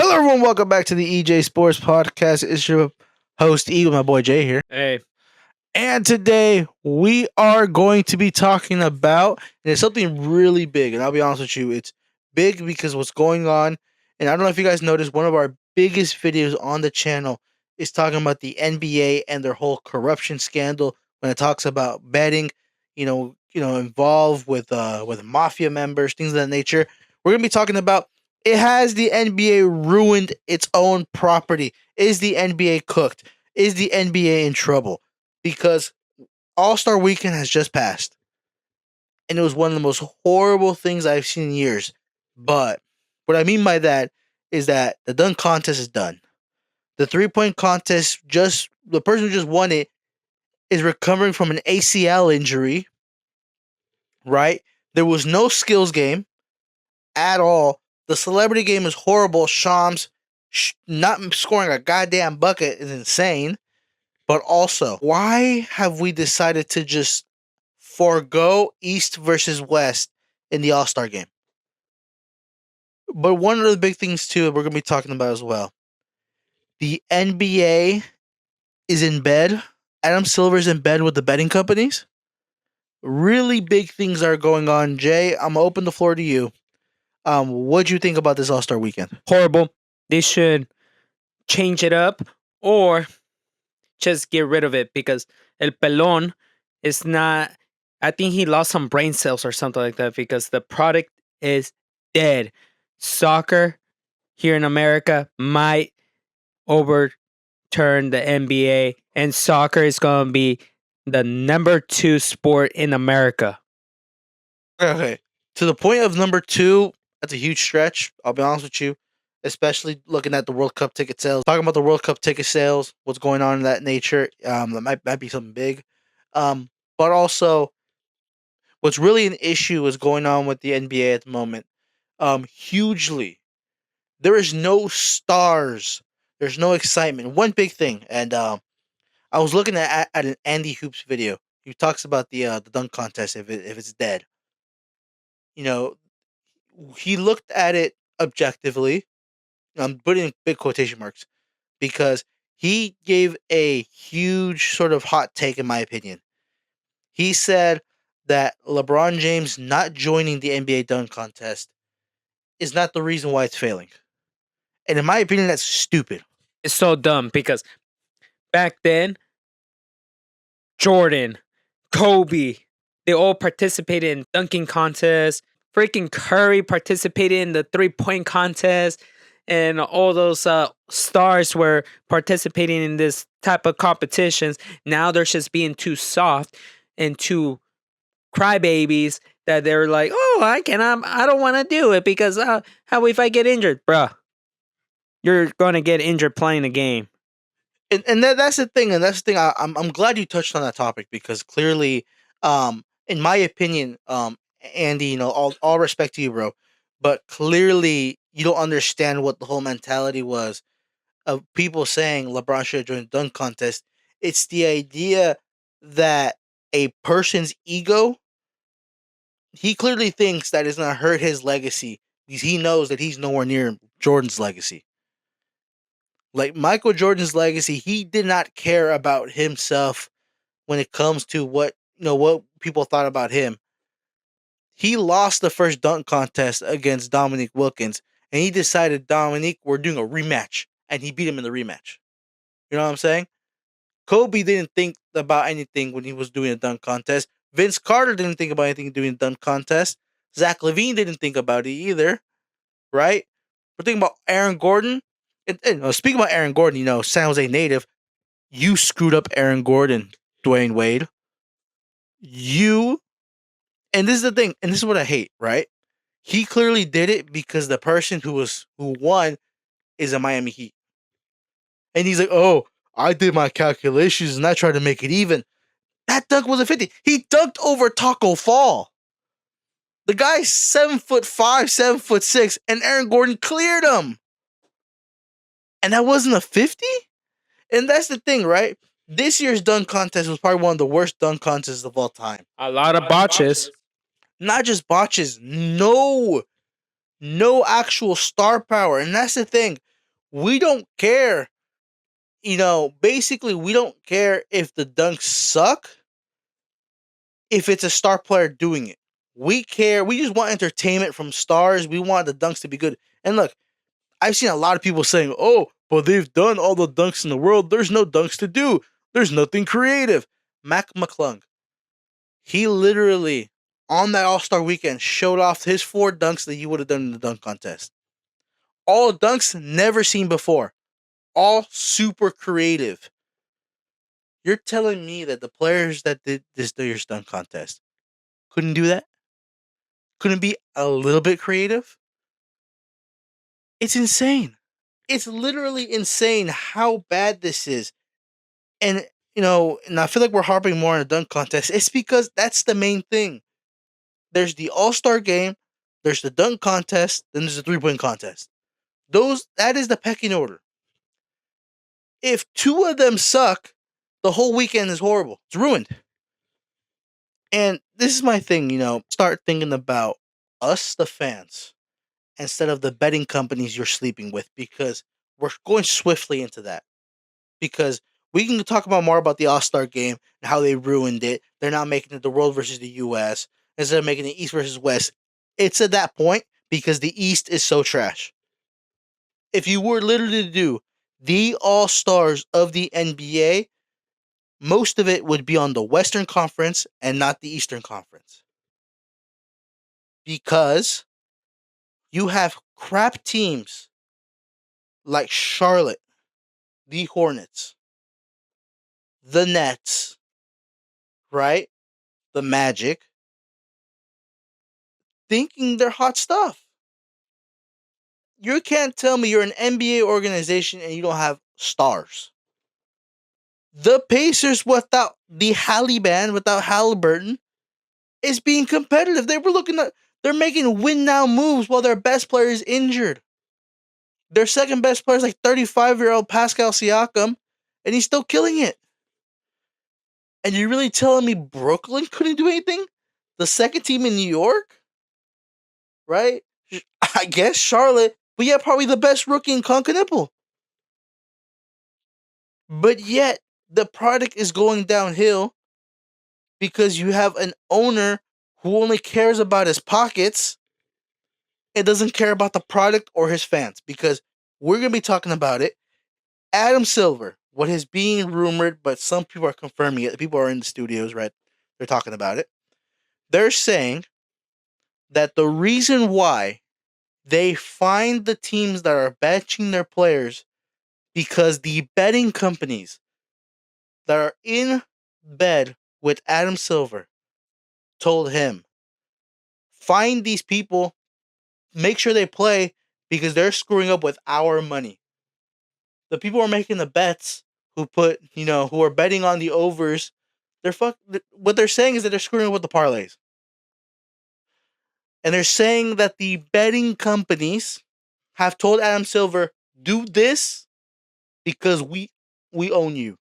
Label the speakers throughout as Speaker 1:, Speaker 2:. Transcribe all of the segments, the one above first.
Speaker 1: Hello, everyone. Welcome back to the EJ Sports Podcast. It's your host, E, with my boy Jay here.
Speaker 2: Hey,
Speaker 1: And today we are going to be talking about, and it's something really big. And I'll be honest with you, it's big because what's going on. And I don't know if you guys noticed, one of our biggest videos on the channel is talking about the NBA and their whole corruption scandal when it talks about betting, involved with mafia members, things of that nature. We're gonna be talking about, it has the NBA ruined its own property? Is the NBA cooked? Is the NBA in trouble? Because All-Star Weekend has just passed, and it was one of the most horrible things I've seen in years. But what I mean by that is that the dunk contest is done. The 3-point contest, just the person who just won it is recovering from an ACL injury, right? There was no skills game at all. The celebrity game is horrible. Shams not scoring a goddamn bucket is insane. But also, why have we decided to just forego East versus West in the All-Star game? But one of the big things, too, we're going to be talking about as well. The NBA is in bed. Adam Silver's in bed with the betting companies. Really big things are going on. Jay, I'm going to open the floor to you. What do you think about this All-Star weekend?
Speaker 2: horrible. They should change it up or just get rid of it because El Pelon is not. I think he lost some brain cells or something like that because the product is dead. Soccer here in America might overturn the NBA, and soccer is going to be the number 2 sport in America.
Speaker 1: Okay. To the point of number 2, that's a huge stretch. I'll be honest with you. Especially looking at the World Cup ticket sales. Talking about the World Cup ticket sales, what's going on in that nature. That might be something big. But also, what's really an issue is going on with the NBA at the moment. Hugely. There is no stars. There's no excitement. One big thing, and I was looking at an Andy Hoops video. He talks about the dunk contest if it's dead. You know, he looked at it objectively. I'm putting big quotation marks because he gave a huge sort of hot take, in my opinion. He said that LeBron James not joining the NBA dunk contest is not the reason why it's failing. And in my opinion, that's stupid.
Speaker 2: It's so dumb because back then, Jordan, Kobe, they all participated in dunking contests. Freaking Curry participated in the 3-point contest. And all those stars were participating in this type of competitions. Now they're just being too soft and too crybabies that they're like, oh, I don't want to do it because how if I get injured? Bruh, you're going to get injured playing the game.
Speaker 1: And that's the thing. And that's the thing. I'm glad you touched on that topic because clearly, in my opinion, Andy, all respect to you, bro, but clearly you don't understand what the whole mentality was of people saying LeBron should have joined the dunk contest. It's the idea that a person's ego, he clearly thinks that it's going to hurt his legacy because he knows that he's nowhere near Jordan's legacy. Like Michael Jordan's legacy, he did not care about himself when it comes to what people thought about him. He lost the first dunk contest against Dominique Wilkins, and he decided, Dominique, we're doing a rematch, and he beat him in the rematch. You know what I'm saying? Kobe didn't think about anything when he was doing a dunk contest. Vince Carter didn't think about anything doing a dunk contest. Zach LaVine didn't think about it either, right? We're thinking about Aaron Gordon. And speaking about Aaron Gordon, San Jose native, you screwed up Aaron Gordon, Dwayne Wade. And this is the thing, and this is what I hate, right? He clearly did it because the person who won is a Miami Heat. And he's like, oh, I did my calculations and I tried to make it even. That dunk was a 50. He dunked over Taco Fall. The guy's 7'5", 7'6", and Aaron Gordon cleared him. And that wasn't a 50? And that's the thing, right? This year's dunk contest was probably one of the worst dunk contests of all time.
Speaker 2: A lot of botches.
Speaker 1: Not just botches, no actual star power. And that's the thing. We don't care. Basically, we don't care if the dunks suck, if it's a star player doing it. We care. We just want entertainment from stars. We want the dunks to be good. And look, I've seen a lot of people saying, "Oh, but they've done all the dunks in the world. There's no dunks to do. There's nothing creative." Mac McClung, he literally on that All Star weekend showed off his 4 dunks that he would have done in the dunk contest. All dunks never seen before. All super creative. You're telling me that the players that did this year's dunk contest couldn't do that? Couldn't be a little bit creative? It's insane. It's literally insane how bad this is. And and I feel like we're harping more on a dunk contest. It's because that's the main thing. There's the All-Star game, there's the dunk contest, then there's the three-point contest. That is the pecking order. If 2 of them suck, the whole weekend is horrible. It's ruined. And this is my thing, start thinking about us, the fans, instead of the betting companies you're sleeping with, because we're going swiftly into that. Because we can talk about more about the All Star game and how they ruined it. They're not making it the world versus the US instead of making it East versus West. It's at that point because the East is so trash. If you were literally to do the All Stars of the NBA, most of it would be on the Western Conference and not the Eastern Conference. Because you have crap teams like Charlotte, the Hornets, the Nets, right? The Magic, thinking they're hot stuff. You can't tell me you're an NBA organization and you don't have stars. The Pacers, without the Halliburton, without Halliburton, is being competitive. They're making win now moves while their best player is injured. Their second best player is like 35-year-old Pascal Siakam, and he's still killing it. And you're really telling me Brooklyn couldn't do anything? The second team in New York? Right? I guess Charlotte, but yeah, probably the best rookie in Concanipple. But yet, the product is going downhill because you have an owner who only cares about his pockets and doesn't care about the product or his fans. Because we're going to be talking about it. Adam Silver, what is being rumored, but some people are confirming it. People are in the studios, right? They're talking about it. They're saying that the reason why they find the teams that are benching their players because the betting companies that are in bed with Adam Silver told him, find these people, make sure they play because they're screwing up with our money. The people who are making the bets, who are betting on the overs, what they're saying is that they're screwing up with the parlays. And they're saying that the betting companies have told Adam Silver, do this because we own you.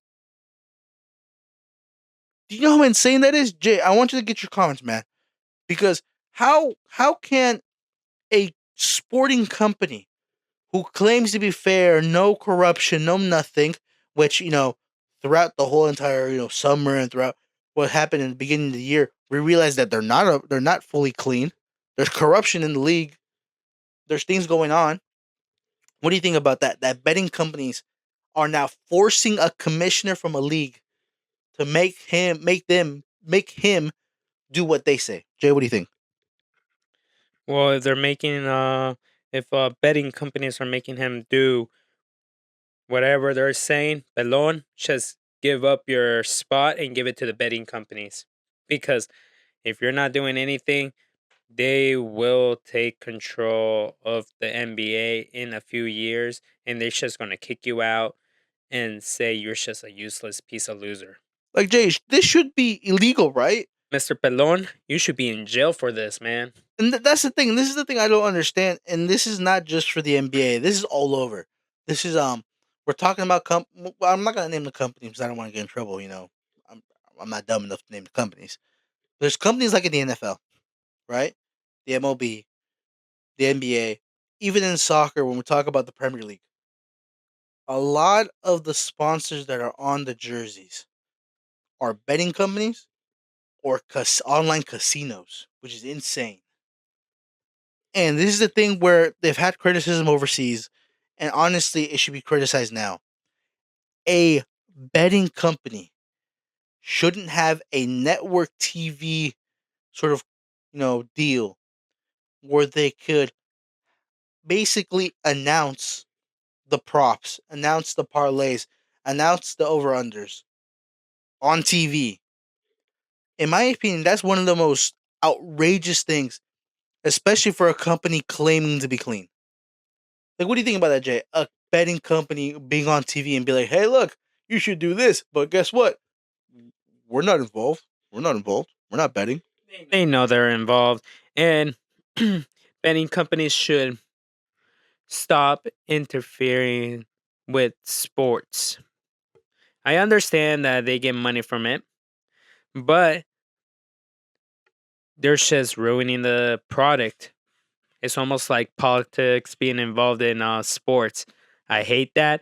Speaker 1: Do you know how insane that is? Jay, I want you to get your comments, man. Because how can a sporting company who claims to be fair, no corruption, no nothing, which, throughout the whole entire, summer and throughout what happened in the beginning of the year, we realized that they're not fully clean. There's corruption in the league. There's things going on. What do you think about that? That betting companies are now forcing a commissioner from a league to make him do what they say. Jay, what do you think?
Speaker 2: Well, if betting companies are making him do whatever they're saying, Pelon, just give up your spot and give it to the betting companies. Because if you're not doing anything, they will take control of the NBA in a few years and they're just going to kick you out and say you're just a useless piece of loser.
Speaker 1: Like, Jay, this should be illegal, right?
Speaker 2: Mr. Pelon, you should be in jail for this, man.
Speaker 1: And that's the thing. This is the thing I don't understand. And this is not just for the NBA. This is all over. This is we're talking about well, I'm not gonna name the companies because I don't want to get in trouble. I'm I'm not dumb enough to name the companies. There's companies like in the NFL, right? The MLB, the NBA, even in soccer when we talk about the Premier League. A lot of the sponsors that are on the jerseys are betting companies or online casinos, which is insane. And this is the thing where they've had criticism overseas, and honestly, it should be criticized now. A betting company shouldn't have a network TV sort of, deal where they could basically announce the props, announce the parlays, announce the over unders on TV. In my opinion, that's one of the most outrageous things, especially for a company claiming to be clean. Like, what do you think about that, Jay? A betting company being on TV and be like, "Hey, look, you should do this," but guess what? We're not involved. We're not involved. We're not betting.
Speaker 2: They know they're involved, and betting companies should stop interfering with sports. I understand that they get money from it, but they're just ruining the product. It's almost like politics being involved in sports. I hate that.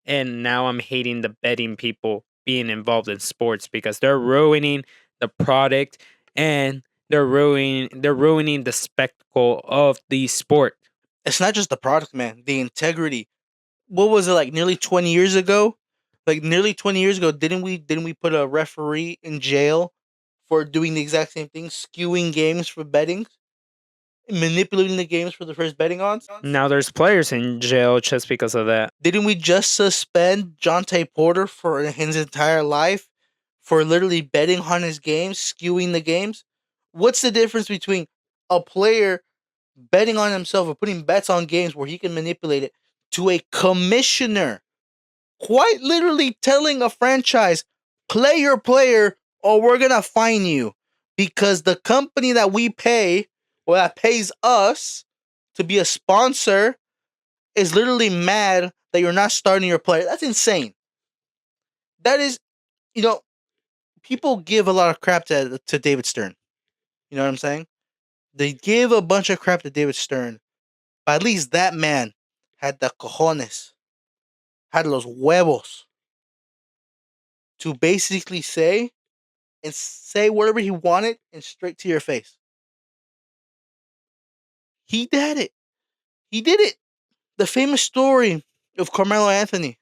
Speaker 2: And now I'm hating the betting people being involved in sports because they're ruining the product and they're ruining the spectacle of the sport.
Speaker 1: It's not just the product, man. The integrity. What was it like? Nearly 20 years ago. Like nearly 20 years ago, didn't we put a referee in jail for doing the exact same thing, skewing games for betting, manipulating the games for the first betting odds?
Speaker 2: Now there's players in jail just because of that.
Speaker 1: Didn't we just suspend Jonte Porter for his entire life for literally betting on his games, skewing the games? What's the difference between a player betting on himself or putting bets on games where he can manipulate it to a commissioner quite literally telling a franchise, play your player or we're going to fine you because the company that we pay or that pays us to be a sponsor is literally mad that you're not starting your player. That's insane. That is, you know, people give a lot of crap to David Stern. You know what I'm saying? They give a bunch of crap to David Stern, but at least that man had the cojones, had los huevos to basically say whatever he wanted and straight to your face. He did it. He did it. The famous story of Carmelo Anthony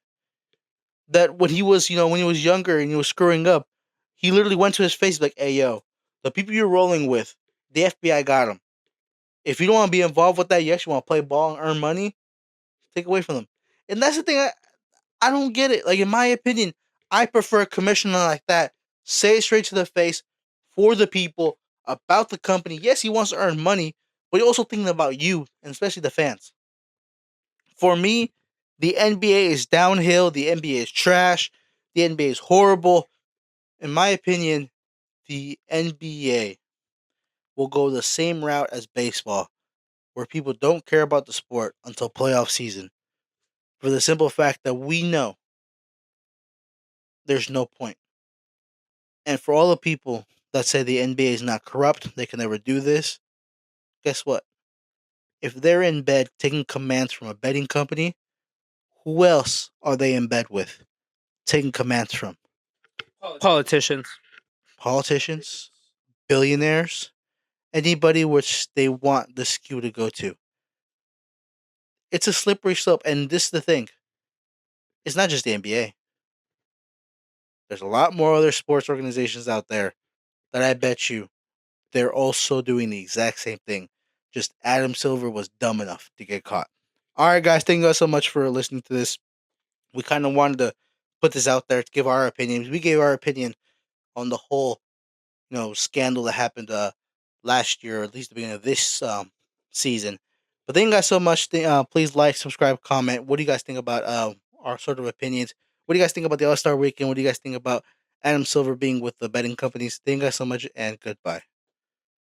Speaker 1: that when he was younger and he was screwing up, he literally went to his face like, "Hey, yo, the people you're rolling with, the FBI got him. If you don't want to be involved with that, you actually want to play ball and earn money, take away from them." And that's the thing. I don't get it. Like, in my opinion, I prefer a commissioner like that. Say it straight to the face for the people about the company. Yes, he wants to earn money, but he's also thinking about you and especially the fans. For me, the NBA is downhill. The NBA is trash. The NBA is horrible. In my opinion, the NBA will go the same route as baseball, where people don't care about the sport until playoff season. For the simple fact that we know there's no point. And for all the people that say the NBA is not corrupt, they can never do this, guess what? If they're in bed taking commands from a betting company, who else are they in bed with taking commands from?
Speaker 2: Politicians.
Speaker 1: Politicians, billionaires, anybody which they want the skew to go to. It's a slippery slope, and this is the thing. It's not just the NBA. There's a lot more other sports organizations out there that I bet you they're also doing the exact same thing. Just Adam Silver was dumb enough to get caught. All right, guys, thank you guys so much for listening to this. We kind of wanted to put this out there to give our opinions. We gave our opinion on the whole, scandal that happened last year, or at least the beginning of this season. But thank you guys so much. Please like, subscribe, comment. What do you guys think about our sort of opinions? What do you guys think about the All Star Weekend? What do you guys think about Adam Silver being with the betting companies? Thank you guys so much, and goodbye.